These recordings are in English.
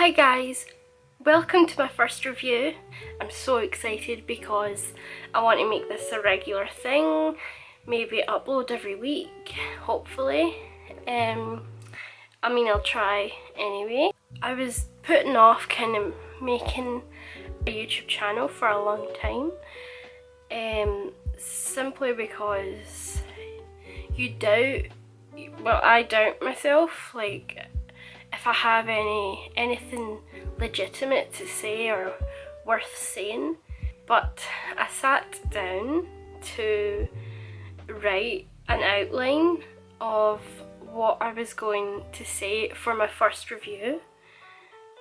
Hi guys, welcome to my first review. I'm so excited because I want to make this a regular thing, maybe upload every week, hopefully. I'll try anyway. I was putting off kind of making a YouTube channel for a long time, simply because I doubt myself, like if I have anything legitimate to say or worth saying. But I sat down to write an outline of what I was going to say for my first review.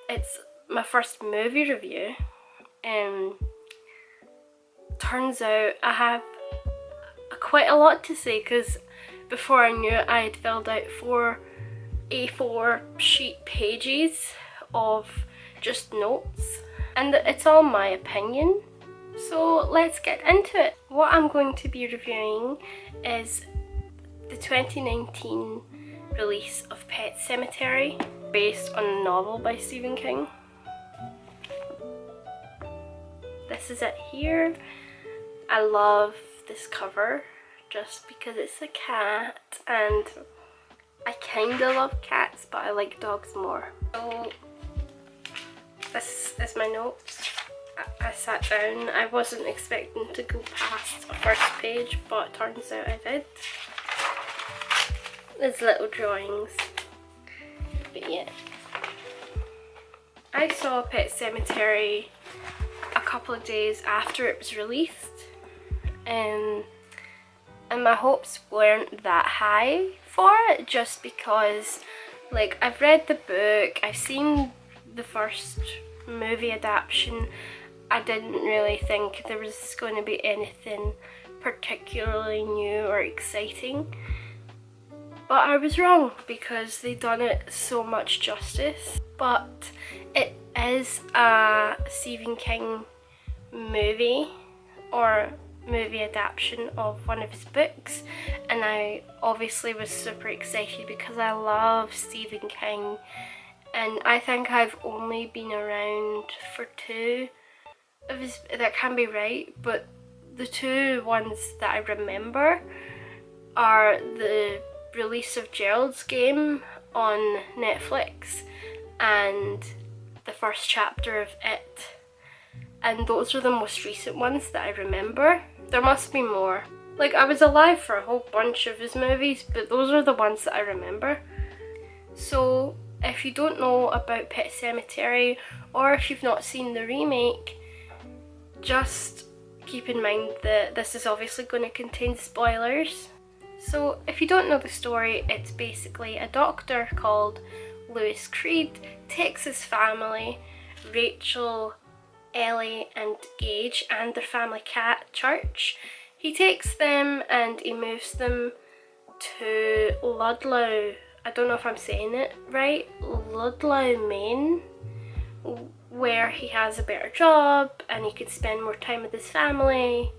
It's my first movie review. Turns out I have quite a lot to say, because before I knew it I had filled out 4 A4 sheet pages of just notes, and it's all my opinion. So let's get into it. What I'm going to be reviewing is the 2019 release of Pet Sematary, based on a novel by Stephen King. This is it here. I love this cover just because it's a cat, and I kinda love cats, but I like dogs more. So this is my notes. I sat down. I wasn't expecting to go past a first page, but turns out I did. There's little drawings. But yeah. I saw Pet Sematary a couple of days after it was released, and my hopes weren't that high for it, just because, like, I've read the book, I've seen the first movie adaptation. I didn't really think there was going to be anything particularly new or exciting, but I was wrong because they done it so much justice. But it is a Stephen King movie, or movie adaptation of one of his books, and I obviously was super excited because I love Stephen King, and I think I've only been around for 2 of his, that can be right, but the 2 ones that I remember are the release of Gerald's Game on Netflix and the first chapter of It. And those are the most recent ones that I remember. There must be more. Like, I was alive for a whole bunch of his movies, but those are the ones that I remember. So if you don't know about Pet Sematary, or if you've not seen the remake, just keep in mind that this is obviously going to contain spoilers. So if you don't know the story, it's basically a doctor called Lewis Creed takes his family, Rachel, Ellie and Gage, and their family cat, Church. He takes them and he moves them to Ludlow, I don't know if I'm saying it right, Ludlow, Maine, where he has a better job and he could spend more time with his family.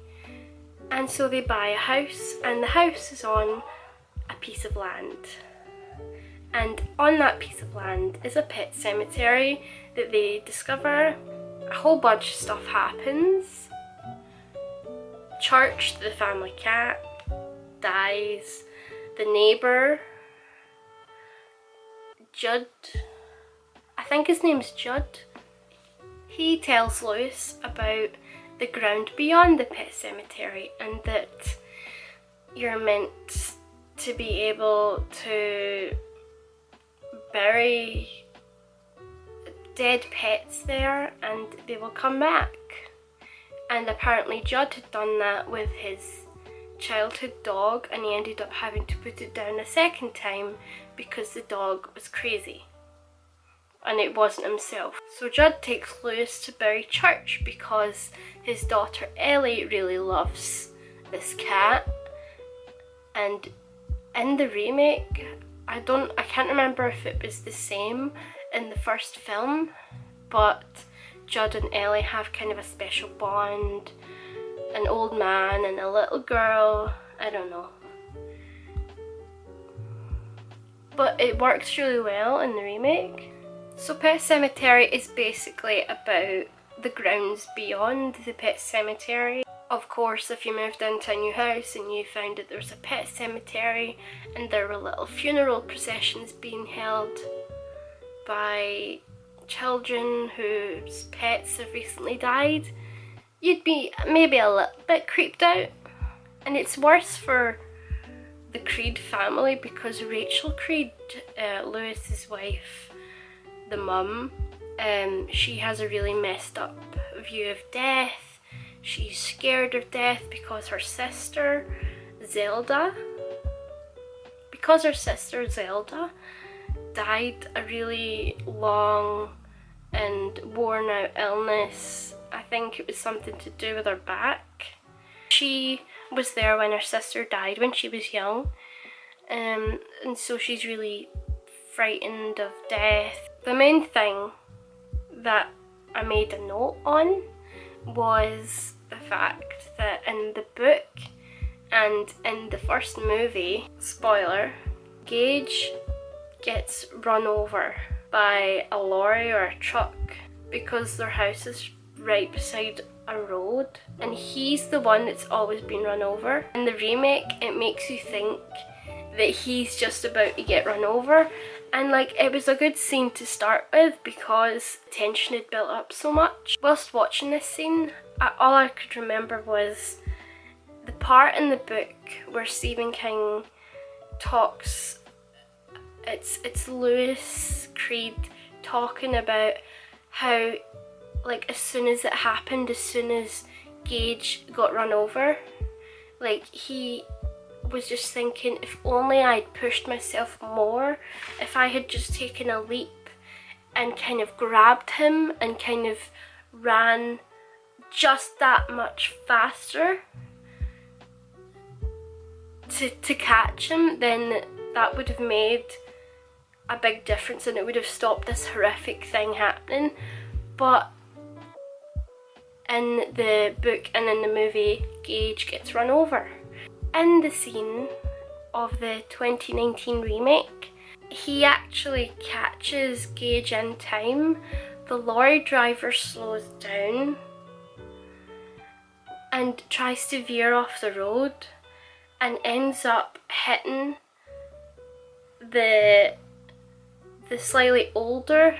And so they buy a house, and the house is on a piece of land. And on that piece of land is a pet cemetery that they discover. A whole bunch of stuff happens. Church, the family cat, dies. The neighbour, Judd, I think his name's Judd, he tells Lewis about the ground beyond the pet cemetery, and that you're meant to be able to bury dead pets there and they will come back. And apparently Judd had done that with his childhood dog, and he ended up having to put it down a second time because the dog was crazy and it wasn't himself. So Judd takes Lewis to bury Church because his daughter Ellie really loves this cat. And in the remake, I can't remember if it was the same in the first film, but Judd and Ellie have kind of a special bond. An old man and a little girl, I don't know. But it works really well in the remake. So Pet Sematary is basically about the grounds beyond the pet cemetery. Of course, if you moved into a new house and you found that there was a pet cemetery and there were little funeral processions being held by children whose pets have recently died, you'd be maybe a little bit creeped out. And it's worse for the Creed family because Rachel Creed, Lewis's wife, the mum, she has a really messed up view of death. She's scared of death because her sister Zelda died a really long and worn out illness. I think it was something to do with her back. She was there when her sister died when she was young, and so she's really frightened of death. The main thing that I made a note on was the fact that in the book and in the first movie, spoiler, Gage gets run over by a lorry or a truck because their house is right beside a road, and he's the one that's always been run over. In the remake, it makes you think that he's just about to get run over, and like, it was a good scene to start with because tension had built up so much. Whilst watching this scene, all I could remember was the part in the book where Stephen King talks, it's Lewis Creed talking about how, like, as soon as it happened, as soon as Gage got run over, like, he was just thinking, if only I'd pushed myself more, if I had just taken a leap and kind of grabbed him and kind of ran just that much faster to catch him, then that would have made a big difference and it would have stopped this horrific thing happening. But in the book and in the movie, Gage gets run over. In the scene of the 2019 remake, he actually catches Gage in time. The lorry driver slows down and tries to veer off the road and ends up hitting the slightly older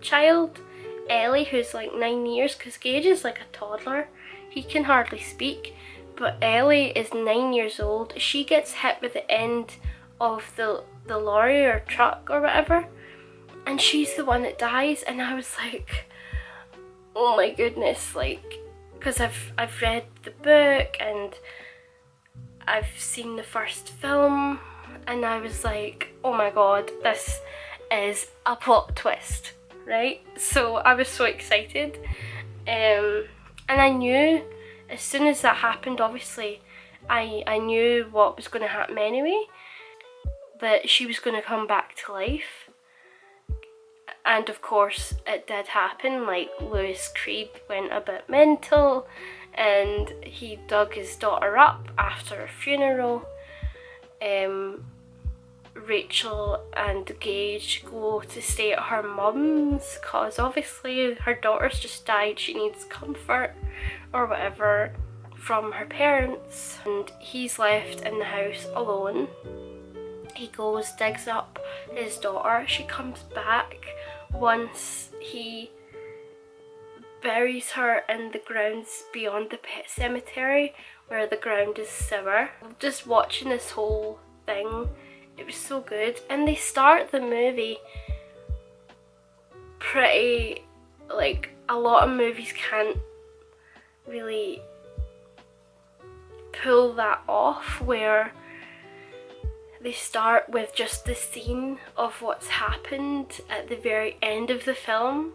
child, Ellie, who's like 9 years, because Gage is like a toddler. He can hardly speak. But Ellie is 9 years old. She gets hit with the end of the lorry or truck or whatever, and she's the one that dies. And I was like, oh my goodness, like, because I've read the book and I've seen the first film, and I was like, oh my god, this is a plot twist, right? So I was so excited, and I knew as soon as that happened, obviously, I knew what was going to happen anyway, that she was going to come back to life. And of course, it did happen. Like, Lewis Creed went a bit mental and he dug his daughter up after a funeral. Rachel and Gage go to stay at her mum's because obviously her daughter's just died, she needs comfort or whatever from her parents, and he's left in the house alone. He goes, digs up his daughter. She comes back once he buries her in the grounds beyond the pet cemetery where the ground is sewer. Just watching this whole thing, it was so good. And they start the movie pretty, like, a lot of movies can't really pull that off, where they start with just the scene of what's happened at the very end of the film.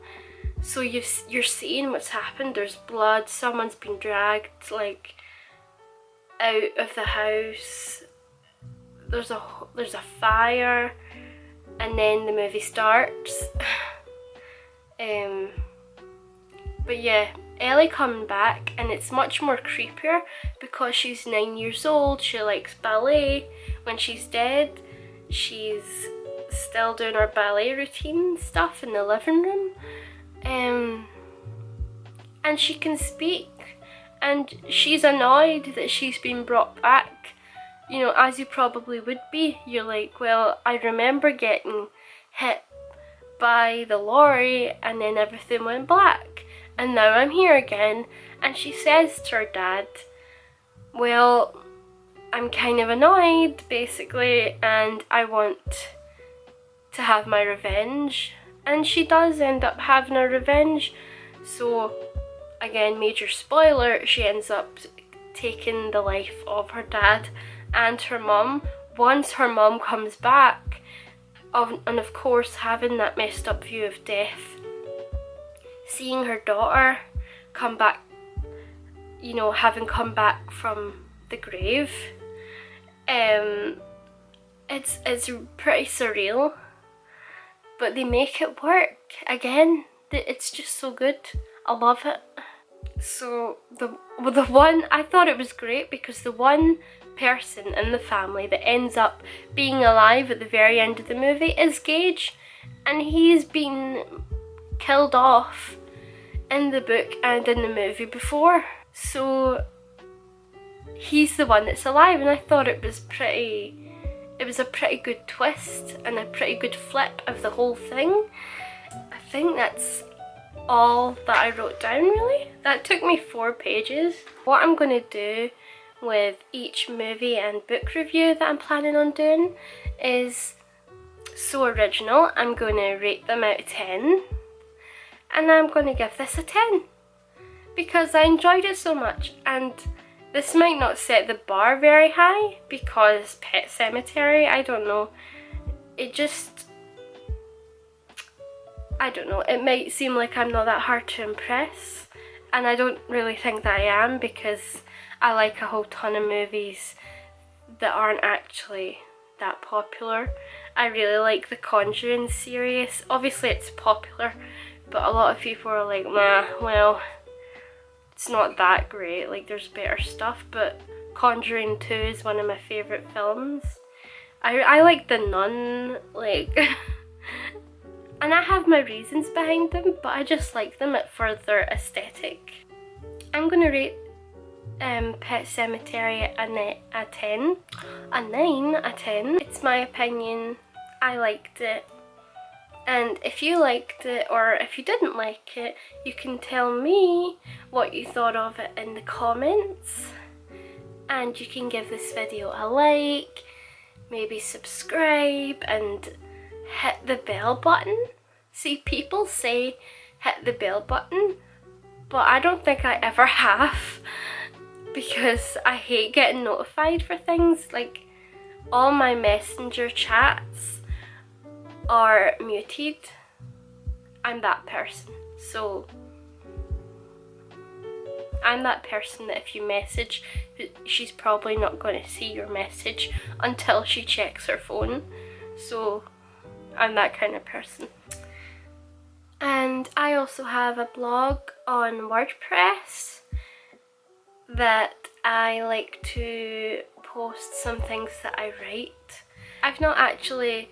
So you're seeing what's happened. There's blood, someone's been dragged like out of the house, there's a fire, and then the movie starts. But yeah, Ellie coming back, and it's much more creepier because she's 9 years old, she likes ballet. When she's dead, she's still doing our ballet routine stuff in the living room. And she can speak, and she's annoyed that she's been brought back. You know, as you probably would be. You're like, well, I remember getting hit by the lorry and then everything went black, and now I'm here again. And she says to her dad, well, I'm kind of annoyed basically, and I want to have my revenge. And she does end up having her revenge. So again, major spoiler, she ends up taking the life of her dad and her mum once her mum comes back, and of course having that messed up view of death, seeing her daughter come back, you know, having come back from the grave. It's pretty surreal, but they make it work. Again, it's just so good. I love it. So the one, I thought it was great because the one person in the family that ends up being alive at the very end of the movie is Gage, and he's been killed off in the book and in the movie before. So he's the one that's alive, and I thought it was a pretty good twist and a pretty good flip of the whole thing. I think that's all that I wrote down really. That took me 4 pages. What I'm going to do with each movie and book review that I'm planning on doing is so original. I'm going to rate them out of 10, and I'm going to give this a 10 because I enjoyed it so much. And this might not set the bar very high because Pet Sematary, I don't know, I don't know, it might seem like I'm not that hard to impress, and I don't really think that I am, because I like a whole ton of movies that aren't actually that popular. I really like the Conjuring series. Obviously it's popular, but a lot of people are like, nah, well, it's not that great, like there's better stuff. But Conjuring 2 is one of my favourite films. I like The Nun, like and I have my reasons behind them, but I just like them for their aesthetic. I'm gonna rate Pet Sematary a 9 out of 10. It's my opinion. I liked it, and if you liked it or if you didn't like it, you can tell me what you thought of it in the comments, and you can give this video a like, maybe subscribe and hit the bell button. See, people say hit the bell button, but I don't think I ever have, because I hate getting notified for things. Like, all my messenger chats are muted. I'm that person. So I'm that person that if you message, she's probably not going to see your message until she checks her phone. So I'm that kind of person. And I also have a blog on WordPress that I like to post some things that I write. I've not actually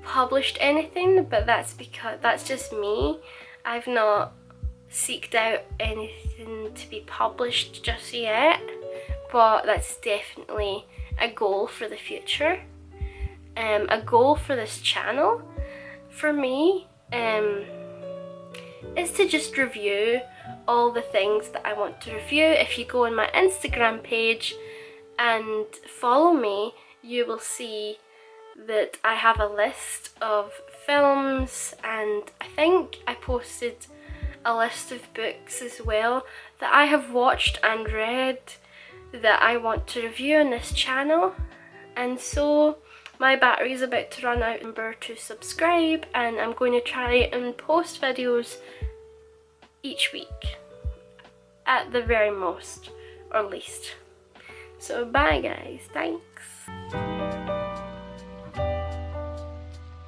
published anything, but that's because that's just me. I've not seeked out anything to be published just yet, but that's definitely a goal for the future. A goal for this channel for me is to just review all the things that I want to review. If you go on my Instagram page and follow me, you will see that I have a list of films, and I think I posted a list of books as well that I have watched and read that I want to review on this channel. And so my battery is about to run out. Remember to subscribe, and I'm going to try and post videos each week at the very most or least. So bye guys, thanks.